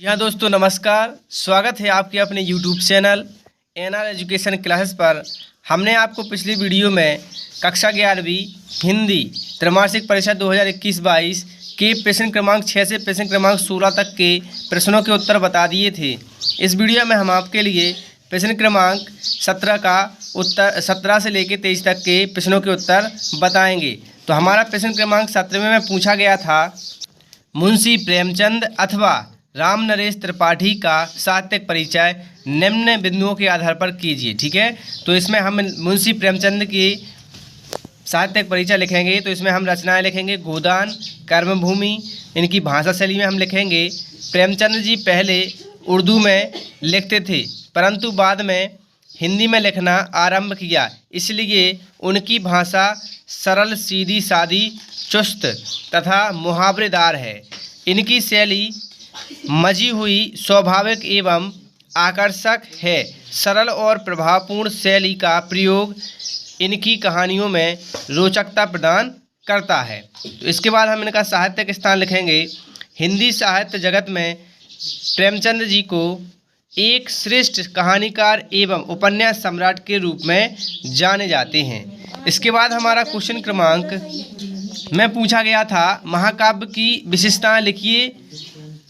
यहाँ दोस्तों नमस्कार, स्वागत है आपके अपने YouTube channel NR education classes पर। हमने आपको पिछली वीडियो में कक्षा 11वीं हिंदी त्रैमासिक परीक्षा 2021-22 के प्रश्न क्रमांक 6 से प्रश्न क्रमांक 16 तक के प्रश्नों के उत्तर बता दिए थे। इस वीडियो में हम आपके लिए प्रश्न क्रमांक 17 का उत्तर 17 से लेकर 23 तक के प्रश्नों के उत्तर बताएंगे। तो हमारा प्रश्न क्रमांक 17 में पूछा गया था, मुंशी प्रेमचंद अथवा राम नरेश त्रिपाठी का साहित्यिक परिचय निम्न बिंदुओं के आधार पर कीजिए। ठीक है, तो इसमें हम मुंशी प्रेमचंद की साहित्यिक परिचय लिखेंगे। तो इसमें हम रचनाएं लिखेंगे, गोदान, कर्मभूमि। इनकी भाषा शैली में हम लिखेंगे, प्रेमचंद जी पहले उर्दू में लिखते थे परंतु बाद में हिंदी में लिखना आरंभ किया, इसलिए उनकी भाषा सरल, सीधी सादी, चुस्त तथा मुहावरेदार है। इनकी शैली मजी हुई, स्वाभाविक एवं आकर्षक है। सरल और प्रभावपूर्ण शैली का प्रयोग इनकी कहानियों में रोचकता प्रदान करता है। तो इसके बाद हम इनका साहित्यिक स्थान लिखेंगे। हिंदी साहित्य जगत में प्रेमचंद जी को एक श्रेष्ठ कहानीकार एवं उपन्यास सम्राट के रूप में जाने जाते हैं। इसके बाद हमारा क्वेश्चन क्रमांक में पूछा गया था, महाकाव्य की विशेषताएं लिखिए।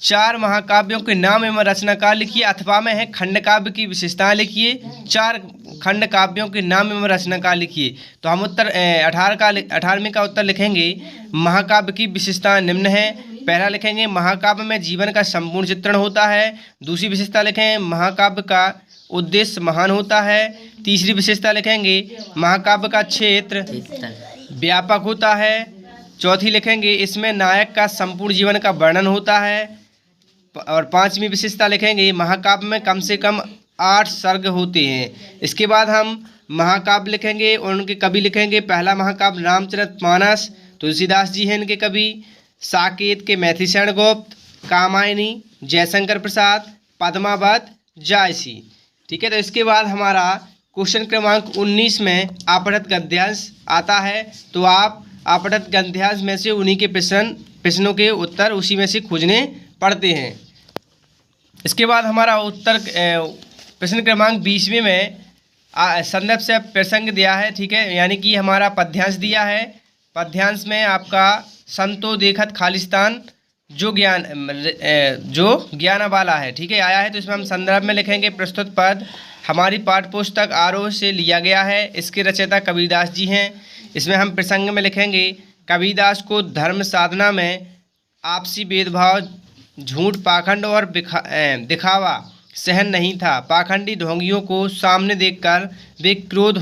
4 महाकाव्यों के नाम एवं रचनाकार लिखिए। अथवा में है खंड काव्य की विशेषताएं लिखिए। 4 खंड काव्यों के नाम एवं रचनाकार लिखिए। तो हम उत्तर 18वें का उत्तर लिखेंगे, महाकाव्य की विशेषताएं निम्न है। पहला लिखेंगे, महाकाव्य में जीवन का संपूर्ण चित्रण होता है। दूसरी विशेषता लिखें, महाकाव्य का उद्देश्य महान होता है। तीसरी विशेषता लिखेंगे, महाकाव्य का क्षेत्र व्यापक होता है। चौथी लिखेंगे, इसमें नायक का संपूर्ण जीवन का वर्णन होता है। और 5वीं विशेषता लिखेंगे, महाकाव्य में कम से कम 8 सर्ग होते हैं। इसके बाद हम महाकाव्य लिखेंगे और उनके कवि लिखेंगे। पहला महाकाव्य रामचरितमानस, तुलसीदास जी हैं इनके कवि। साकेत के मैथिलीशरण गुप्त, कामायनी जयशंकर प्रसाद, पद्मावत जायसी। ठीक है, तो इसके बाद हमारा क्वेश्चन क्रमांक 19 में आपतन गद्यांश आता है। तो आप आपतन गद्यांश में से उन्हीं के प्रश्नों के उत्तर उसी में से खोजने पड़ते हैं। इसके बाद हमारा उत्तर प्रश्न क्रमांक 20वें में संदर्भ से प्रसंग दिया है। ठीक है, यानी कि हमारा पद्यांश दिया है। पद्यांश में आपका संतो देखत खालिस्तान जो ज्ञान वाला है, ठीक है, आया है। तो इसमें हम संदर्भ में लिखेंगे, प्रस्तुत पद हमारी पाठ्यपुस्तक आरोह से लिया गया है। इसके रचयिता कबीरदास जी हैं। इसमें हम प्रसंग में लिखेंगे, कबीरदास को धर्म साधना में आपसी भेदभाव, झूठ, पाखंड और दिखावा सहन नहीं था। पाखंडी ढोंगियों को सामने देखकर वे क्रोध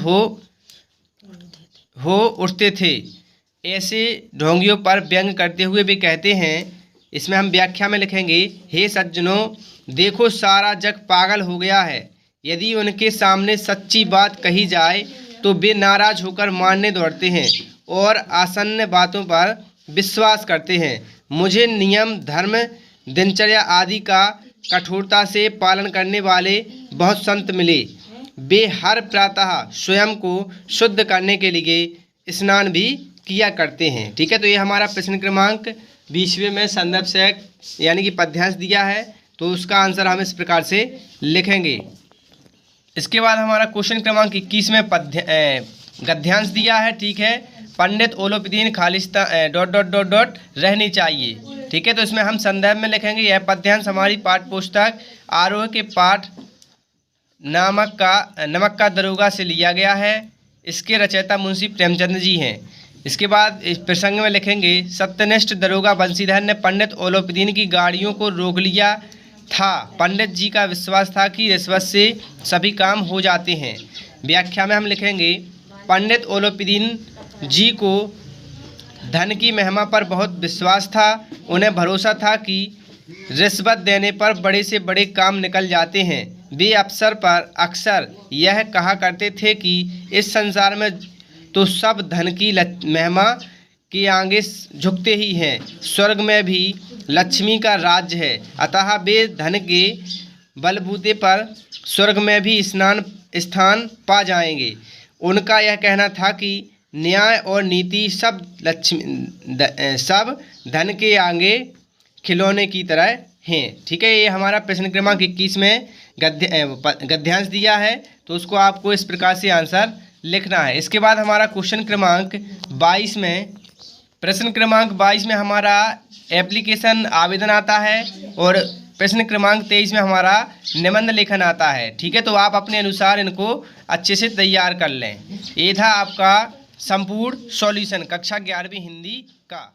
हो उठते थे। ऐसे ढोंगियों पर व्यंग करते हुए वे कहते हैं, इसमें हम व्याख्या में लिखेंगे, हे सज्जनों, देखो सारा जग पागल हो गया है। यदि उनके सामने सच्ची बात कही जाए तो वे नाराज होकर मानने दौड़ते हैं और आसन्न बातों पर विश्वास करते हैं। मुझे नियम, धर्म, दिनचर्या आदि का कठोरता से पालन करने वाले बहुत संत मिले। वे हर प्रातः स्वयं को शुद्ध करने के लिए स्नान भी किया करते हैं। ठीक है, तो ये हमारा प्रश्न क्रमांक 20वें में संदर्भ से यानी कि पद्यांश दिया है। तो उसका आंसर हम इस प्रकार से लिखेंगे। इसके बाद हमारा क्वेश्चन क्रमांक 21 में गद्यांश दिया है। ठीक है, पंडित ओलोपीदीन खालिस्तान ... रहनी चाहिए। ठीक है, तो इसमें हम संदर्भ में लिखेंगे, यह पद्यांश हमारी पाठ्यपुस्तक आरोह के पाठ नमक का दरोगा से लिया गया है। इसके रचयिता मुंशी प्रेमचंद जी हैं। इसके बाद इस प्रसंग में लिखेंगे, सत्यनिष्ठ दरोगा बंशीधर ने पंडित ओलोपीदीन की गाड़ियों को रोक लिया था। पंडित जी का विश्वास था कि रिश्वत से सभी काम हो जाते हैं। व्याख्या में हम लिखेंगे, पंडित ओलोपीदीन जी को धन की महिमा पर बहुत विश्वास था। उन्हें भरोसा था कि रिश्वत देने पर बड़े से बड़े काम निकल जाते हैं। वे अवसर पर अक्सर यह कहा करते थे कि इस संसार में तो सब धन की महिमा के आगे झुकते ही हैं। स्वर्ग में भी लक्ष्मी का राज्य है, अतः वे धन के बलबूते पर स्वर्ग में भी स्थान पा जाएंगे। उनका यह कहना था कि न्याय और नीति सब धन के आगे खिलौने की तरह हैं। ठीक है, ये हमारा प्रश्न क्रमांक 21 में गद्यांश दिया है, तो उसको आपको इस प्रकार से आंसर लिखना है। इसके बाद हमारा क्वेश्चन क्रमांक 22 में, प्रश्न क्रमांक 22 में हमारा एप्लीकेशन आवेदन आता है और प्रश्न क्रमांक 23 में हमारा निबंध लेखन आता है। ठीक है, तो आप अपने अनुसार इनको अच्छे से तैयार कर लें। ये था आपका संपूर्ण सॉल्यूशन कक्षा 11वीं हिंदी का।